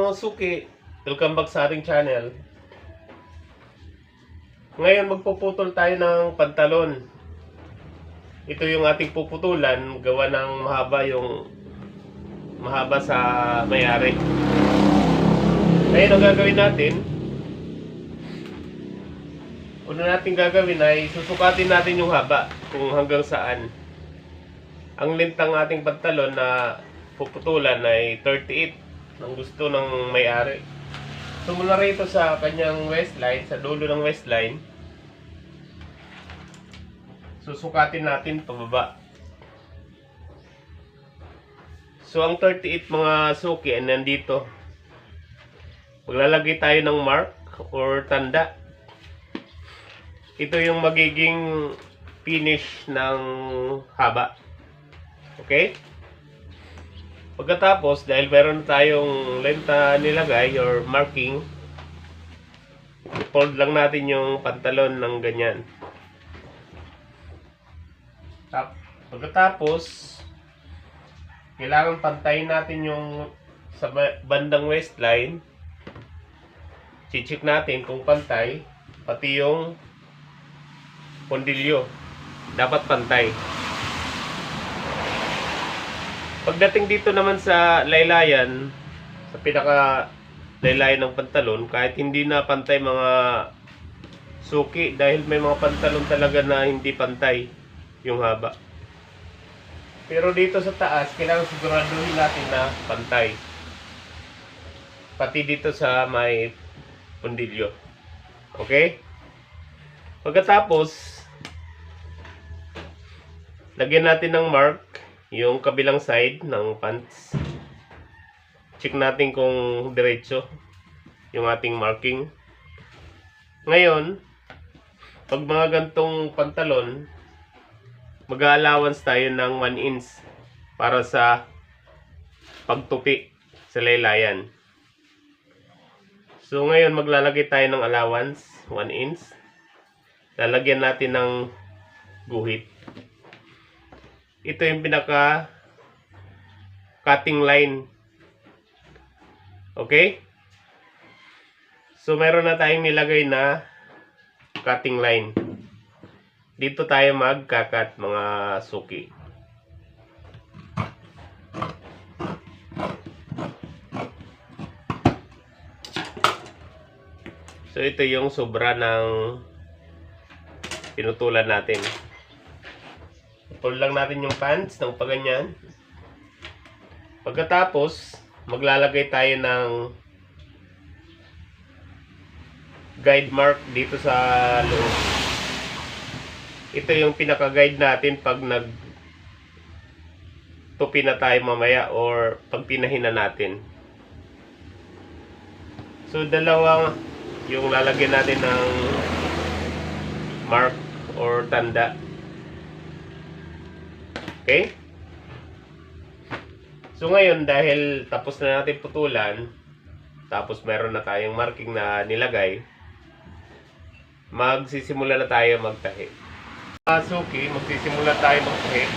mga suki, welcome back sa ating channel. Ngayon magpuputol tayo ng pantalon. Ito yung ating puputulan, gawa ng mahaba sa may-ari. Ngayon ang gagawin natin, una natin gagawin ay susukatin natin yung haba kung hanggang saan. Ang length ng ating pantalon na puputulan ay 38 ang gusto ng may-ari. So mula rito sa kanyang waistline, sa dulo ng waistline, susukatin natin pababa. So ang 38 mga suki ay nandito. Maglalagay tayo ng mark or tanda. Ito yung magiging finish ng haba. Okay? Pagkatapos, dahil meron tayong length na nilagay or marking, i-fold lang natin yung pantalon ng ganyan. Pagkatapos, kailangan pantayin natin yung sa bandang waistline. I-check natin kung pantay, pati yung pondilyo. Dapat pantay. Pagdating dito naman sa laylayan, sa pinaka laylayan ng pantalon, kahit hindi na pantay mga suki, dahil may mga pantalon talaga na hindi pantay yung haba. Pero dito sa taas, kailangan siguraduhin natin na pantay. Pati dito sa may pundilyo. Okay? Pagkatapos, lagyan natin ng mark yung kabilang side ng pants. Check natin kung diretso yung ating marking. Ngayon, pag mga gantong pantalon, mag-allowance tayo ng 1 inch para sa pagtupi sa laylayan. So ngayon maglalagay tayo ng allowance 1 inch. Lalagyan natin ng guhit. Ito yung pinaka cutting line. Okay? So meron na tayong nilagay na cutting line. Dito tayo magkakat mga suki. So ito yung sobra ng pinutulan natin. Fold lang natin yung pants ng paganyan. Pagkatapos, maglalagay tayo ng guide mark dito sa loob. Ito yung pinaka-guide natin pag nag-tupi na tayo mamaya or pag pinahin na natin. So, dalawang yung lalagyan natin ng mark or tanda. Okay? So ngayon, dahil tapos na natin putulan, tapos meron na tayong marking na nilagay, magsisimula na tayo magtahi. Suki, magsisimula tayo magtahi.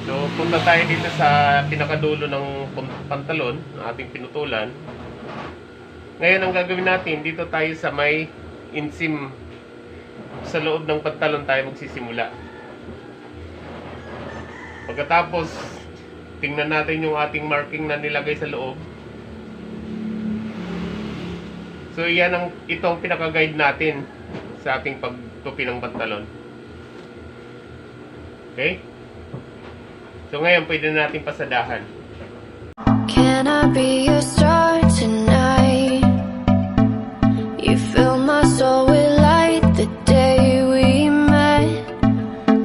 So punta tayo dito sa pinakadulo ng pantalon, ng ating pinutulan. Ngayon ang gagawin natin, dito tayo sa may inseam, sa loob ng pantalon tayo magsisimula. Pagkatapos, tingnan natin yung ating marking na nilagay sa loob. So, ito ang pinaka-guide natin sa ating pagtupi ng pantalon. Okay? So, ngayon, pwede na natin pasadahan. Can I be your star tonight? You fill my soul with light the day we met.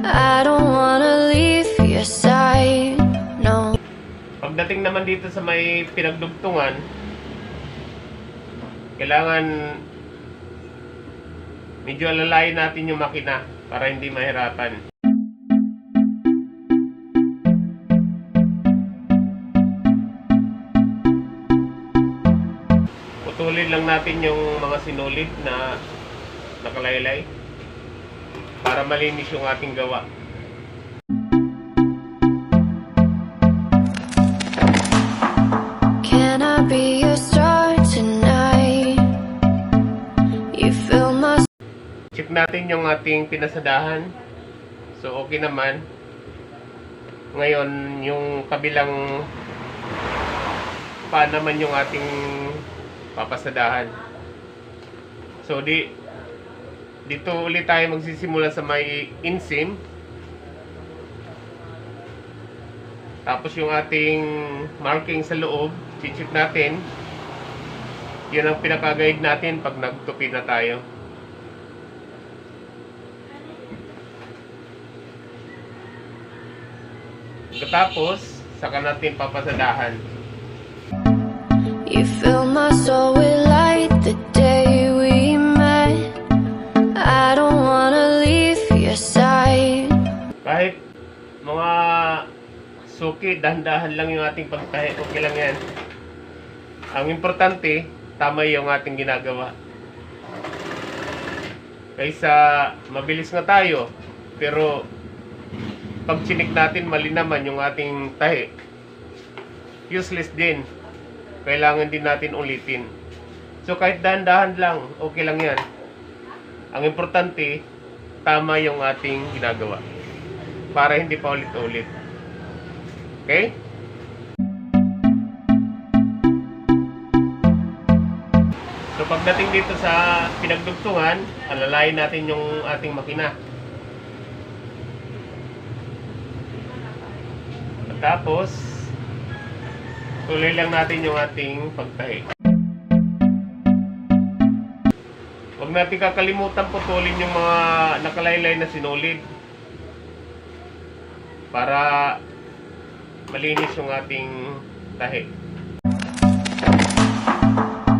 I don't wanna leave your side, no. Pagdating naman dito sa may pinagdugtungan, kailangan medyo alalayin natin yung makina para hindi mahirapan. Putulin lang natin yung mga sinulid na nakalaylay para malinis yung ating gawa. Can I be natin yung ating pinasadahan. So okay naman. Ngayon yung kabilang pa naman yung ating papasadahan. So dito ulit tayo magsisimula sa may inseam. Tapos yung ating marking sa loob, check natin. Yun ang pinaka-guide natin pag nagtupi na tayo. Tapos, saka natin papasadahan. You fill my soul with light the day we met. I don't wanna leave your side. Kahit mga suki, dahan-dahan lang yung ating pagtahi, okay lang yan. Ang importante, tama yung ating ginagawa. Kaysa mabilis nga tayo, pero pag chinik natin mali naman yung ating tahi, useless din. Kailangan din natin ulitin. So kahit dahan-dahan lang, okay lang yan. Ang importante, tama yung ating ginagawa. Para hindi pa ulit-ulit. Okay? So pagdating dito sa pinagdugtungan, alalayin natin yung ating makina. At tapos, tuloy lang natin yung ating pagtahi. Huwag natin kakalimutan putulin yung mga nakalaylay na sinulid para malinis yung ating tahi.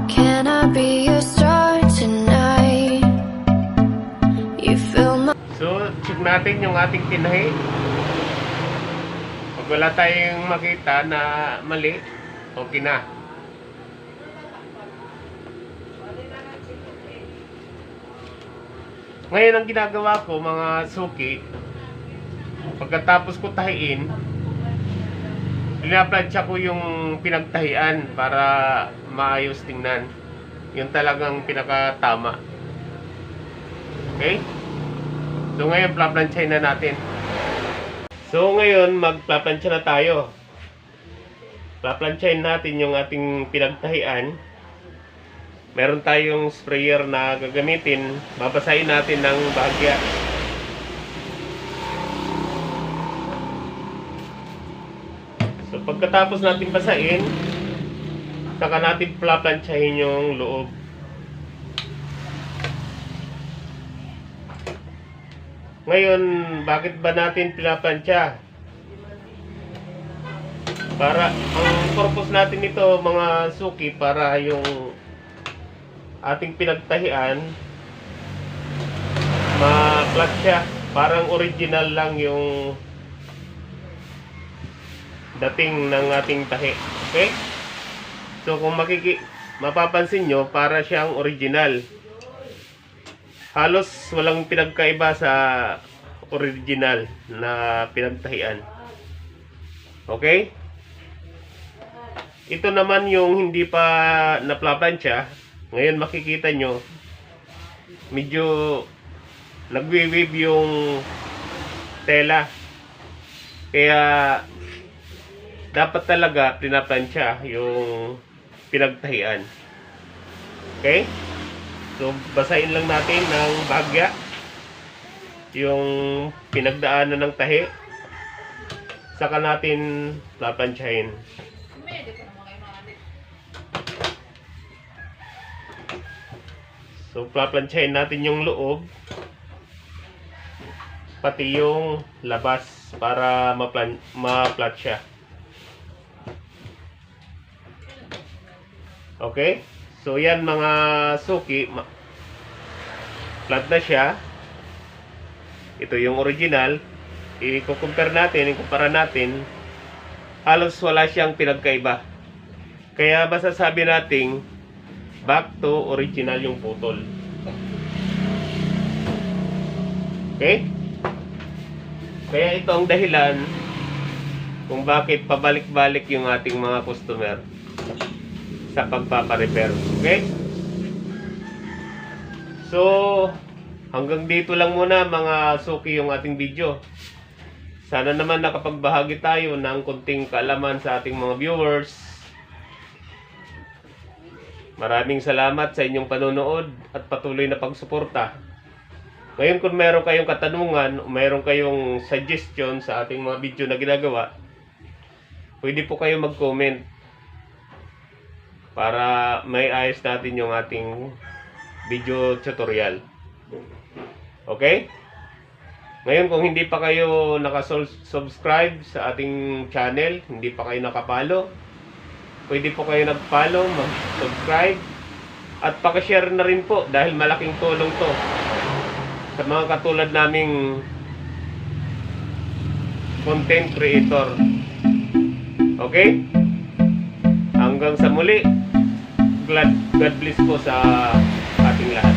Can I be your star tonight? You fill my So, check natin yung ating tinahi. Pag wala tayong makita na mali, okay na. Ngayon ang ginagawa ko mga suki, pagkatapos ko tahiin, pinaplansya ko yung pinagtahian para maayos tingnan. Yun talagang pinakatama. Okay? So ngayon plaplansyahin na natin. So ngayon magplaplansya na tayo. Plaplansyahin natin yung ating pinagtahian. Meron tayong sprayer na gagamitin. Babasahin natin ng bahagya. So pagkatapos natin basahin, saka natin plaplansyahin yung loob. Ngayon, bakit ba natin pinaplansya? Para, ang purpose natin ito mga suki, para yung ating pinagtahian ma-plansya. Parang original lang yung dating ng ating tahi. Okay? So kung mapapansin nyo, para siyang original. Halos walang pinagkaiba sa original na pinagtahian. Okay? Ito naman yung hindi pa naplaplansya. Ngayon makikita nyo, medyo nagwi-weave yung tela. Kaya dapat talaga pinaplansya yung pinagtahian. Okay? So basahin lang natin ng bahagya yung pinagdaanan ng tahi, saka natin plaplansyahin. So plaplansyahin natin yung loob pati yung labas para ma-plansya. Okay? So yan mga suki, flat na siya. Ito yung original. I-compare natin, ikumpara natin. Halos wala siyang pinagkaiba. Kaya masasabi nating back to original yung putol. Okay? Kaya ito ang dahilan kung bakit pabalik-balik yung ating mga customer sa pagpaparepair. Okay? So, hanggang dito lang muna mga suki yung ating video. Sana naman nakapagbahagi tayo ng konting kaalaman sa ating mga viewers. Maraming salamat sa inyong panonood at patuloy na pagsuporta. Ngayon kung meron kayong katanungan o meron kayong suggestion sa ating mga video na ginagawa, pwede po kayo mag-comment para may ayos natin yung ating video tutorial. Okay? Ngayon kung hindi pa kayo naka-subscribe sa ating channel, hindi pa kayo nakapalo, pwede po kayo nag-follow, mag-subscribe, at pakishare na rin po dahil malaking tulong to sa mga katulad naming content creator. Okay? Hanggang sa muli, God bless po sa ating lahat.